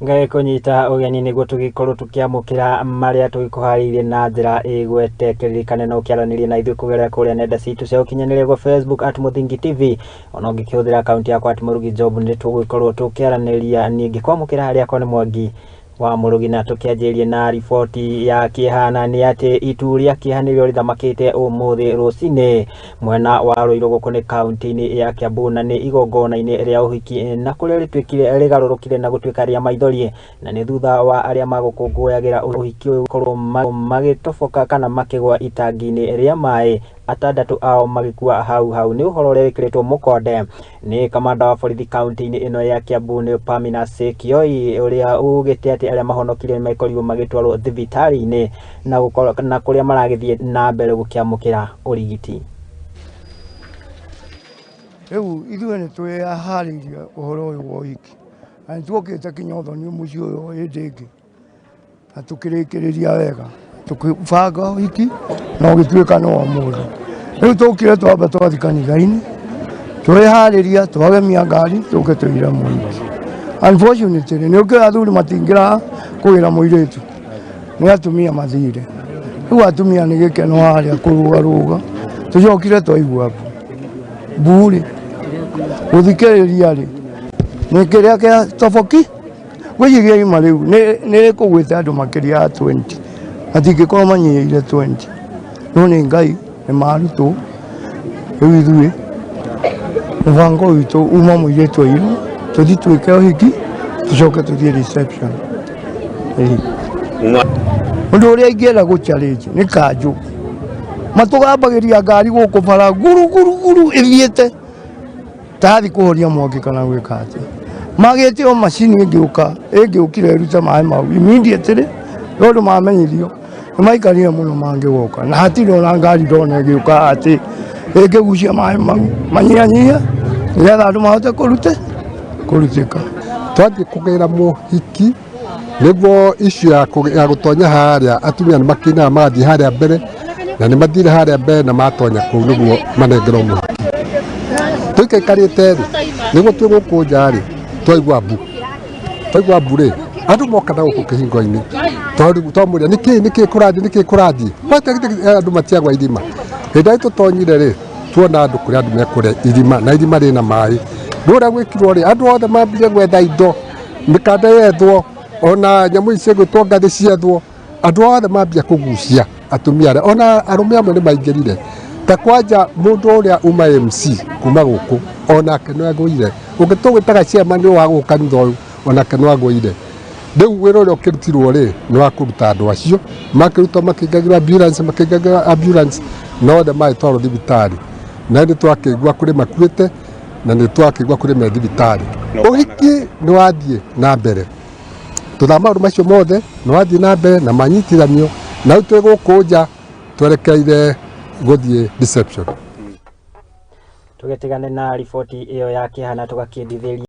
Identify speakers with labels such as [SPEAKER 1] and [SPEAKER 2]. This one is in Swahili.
[SPEAKER 1] ngai kunyita ugeni niguo tugikorwo tukiamukira maria tugikuhariirie na njira igwetekeririkane no kiaranirie na ithuĩ kugerera kuria nenda citu cia ukinyaniria go Facebook @muthingi TV ona ngikihũthira akaunti yakwa @murugi job ni tugwikorwo tukiaraniria ni ngikwamukira haria kwa ni Mwangi wa Murugi na tukianjirie na riboti ya kieha na ni ati itu ria kieha nirio rithamakite uumuthi ruciini mwena wa ruiru guku ni kauntaini ya Kiambu na ni igongona-ini ria uhiki na kuria ritwikire rigarurukire na gutuika ria Maithori na ni thutha wa aria magukungũyagira uhiki uyu korwo magitoboka kana makigwa itangi-ini ria mai atandatu ao magikua hau ni uhoro uria wikiritwo mukonde ni kamanda wa borithi kaunti-ini ino ya Kiambu ni Pamina Sekioi uria ugite ati aria mahonokire maikorirwo magitwarwo thibitari-ini na kuria maragithie na mbere gukiamukira urigiti.
[SPEAKER 2] Riu ithuĩ nĩ twĩharĩirie ũhoro ũyũ wa ũhiki na nĩtuokĩte Kinyothoni mũciĩ ũyũ hĩndĩ ĩngĩ na tũkĩrĩkĩrĩria wega tũkĩbanga ũhiki na ũgĩtuĩka no ũmũthĩ. Rĩu tũkire twambe twathi kanitha-inĩ twĩharĩria twagemia ngari tũke tũire mũirĩtu. Unfortunately nĩ ũkĩra athuri matingĩra kwĩra mũirĩtu nĩ atumia mathire. Rĩu atumia nĩ gĩkeno harĩa kũrũgarũga tũcokire twaigua mburi guthikĩrĩria rĩ nĩ kĩrĩa kĩa toboki gwĩciria ima rĩu nĩ kũgwĩte andũ makĩria ya 20 matingĩkorwo manyihĩire 20 no nĩ Ngai nĩ marutwo. Rĩu ithuĩ mũbango witũ uma mũirĩtu airũ tũthi twĩke ũhiki tũcoke tũthiĩ reception. Ũndũ ũrĩa ingĩenda gũ-challenge nĩ kanjũ matũgambagĩria ngari gũkũ bara guru ithiĩte tathi kũhoria mwaki kana gwĩka atĩ magĩte o macini ĩngĩũkire ĩrute maĩ mau immediately tondũ mamenyithio nĩ maikarire mũno mangĩgoka na hatirĩ ona ngari ndona ĩgĩũka atĩ ĩngĩgucia maĩ mau manyihanyihie nĩgetha andũ mahote kũrutĩka.
[SPEAKER 3] Twathiĩ kũgĩra mũhiki nĩguo issue ya gũtonya harĩa atumia nĩ makĩinaga magathiĩ harĩa mbere na nĩ mathire harĩa mbere na matonya kũu nĩguo manengerwo mũhiki. Tũikaikarĩte rĩ nĩguo twĩ gũkũ nja rĩ twaigua mbu rĩ andũ moka na gũkũ kĩhingo-inĩ twamũria nĩkĩĩ kũrathiĩ andũ matiagwa irima. Hĩndĩ ĩrĩa tũtonyire rĩ tuona andũ kũrĩa andũ mekũrĩa irima na irima rĩna maĩ. Rũrĩa gwĩkirwo rĩ andũ othe mambire gwetha indo mĩkanda yethwo ona nyamũ ici gwĩtwo ngathĩ ciethwo andũ othe mambia kũgucia atumia arĩa ona arũme amwe nĩ maingĩrire ta kwanja mũndũ ũrĩa uma MC kuma gũkũ onake nĩ agũire ũngĩtũgwĩtaga ciamanĩ wa gũkũ kanitha ũyũ onake nĩ agũire. Rĩu wĩra ũrĩa ũkĩrutirwo rĩ nĩ wa kũruta andũ acio makĩruta makĩingagĩra ambulance na othe magĩtwarwo thibitarĩ na nĩ twakĩigua kũrĩ makuĩte na nĩ twakĩigua kũrĩ me thibitarĩ. Ũhiki nĩ wathiĩ na mbere tutha maũndũ macio mothe nĩ wathiĩ na mbere na manyitithanio na rĩu twĩ gũkũ nja twerekeire gũthiĩ reception.
[SPEAKER 1] Tugetigane na riboti ĩyo ya kieha na tũgakĩendithĩria